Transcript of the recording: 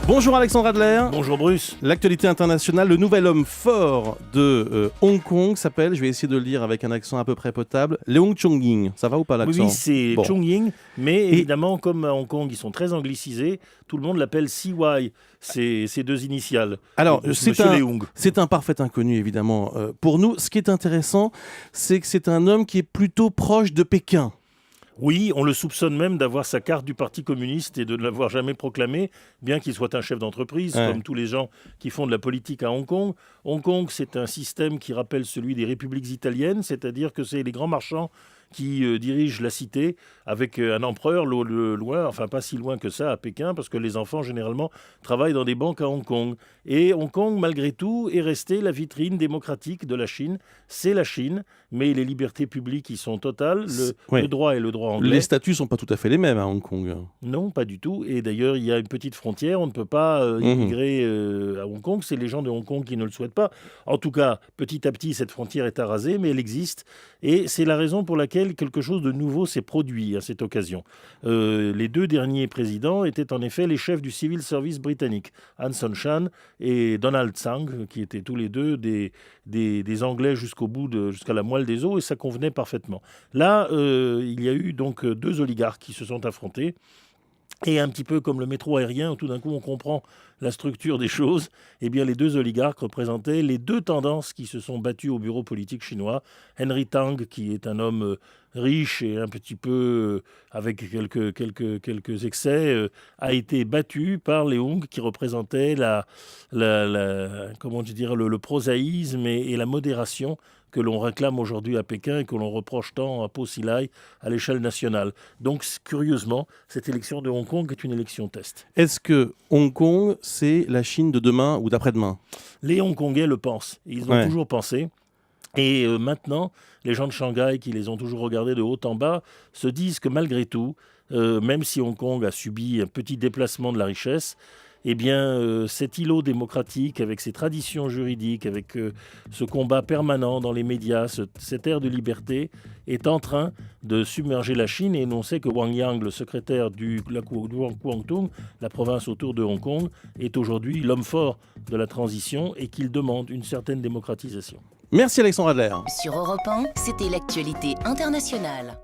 Bonjour Alexandre Adler. Bonjour Bruce. L'actualité internationale, le nouvel homme fort de Hong Kong s'appelle, je vais essayer de le lire avec un accent à peu près potable, Leung Chun-ying. Ça va ou pas l'accent? Oui, c'est Bon. Chun-ying, mais évidemment, comme à Hong Kong, ils sont très anglicisés, tout le monde l'appelle CY, c'est deux initiales. Alors, Donc, c'est Monsieur Leung. un parfait inconnu, évidemment. Pour nous, ce qui est intéressant, c'est que c'est un homme qui est plutôt proche de Pékin. Oui, on le soupçonne même d'avoir sa carte du Parti communiste et de ne l'avoir jamais proclamée, bien qu'il soit un chef d'entreprise, Ouais. comme tous les gens qui font de la politique à Hong Kong. Hong Kong, c'est un système qui rappelle celui des républiques italiennes, c'est-à-dire que c'est les grands marchands qui dirigent la cité avec un empereur loin, enfin pas si loin que ça à Pékin, parce que les enfants généralement travaillent dans des banques à Hong Kong. Et Hong Kong, malgré tout, est resté la vitrine démocratique de la Chine. C'est la Chine, mais les libertés publiques y sont totales. Ouais. Le droit est le droit anglais. Les statuts sont pas tout à fait les mêmes à Hong Kong. Non, pas du tout. Et d'ailleurs, il y a une petite frontière. On ne peut pas immigrer à Hong Kong. C'est les gens de Hong Kong qui ne le souhaitent pas. En tout cas, petit à petit, cette frontière est arasée, mais elle existe. Et c'est la raison pour laquelle quelque chose de nouveau s'est produit à cette occasion. Les deux derniers présidents étaient en effet les chefs du Civil Service britannique, Han Son-chan et Donald Tsang, qui étaient tous les deux des Anglais jusqu'à la moelle des os, et ça convenait parfaitement. Là, il y a eu donc deux oligarques qui se sont affrontés. Et un petit peu comme le métro aérien, où tout d'un coup on comprend la structure des choses, eh bien les deux oligarques représentaient les deux tendances qui se sont battues au bureau politique chinois. Henry Tang, qui est un homme riche et un petit peu avec quelques excès, a été battu par Leung, qui représentait comment je dirais, le prosaïsme et la modération que l'on réclame aujourd'hui à Pékin et que l'on reproche tant à Po Xilai à l'échelle nationale. Donc, curieusement, cette élection de Hong Kong est une élection test. Est-ce que Hong Kong, c'est la Chine de demain ou d'après-demain? Les Hongkongais le pensent. Ils ont toujours pensé. Et maintenant, les gens de Shanghai, qui les ont toujours regardés de haut en bas, se disent que malgré tout, même si Hong Kong a subi un petit déplacement de la richesse, eh bien, cet îlot démocratique, avec ses traditions juridiques, avec ce combat permanent dans les médias, cette ère de liberté, est en train de submerger la Chine. Et on sait que Wang Yang, le secrétaire du Guangdong, la province autour de Hong Kong, est aujourd'hui l'homme fort de la transition et qu'il demande une certaine démocratisation. Merci Alexandre Adler. Sur Europe 1, c'était l'actualité internationale.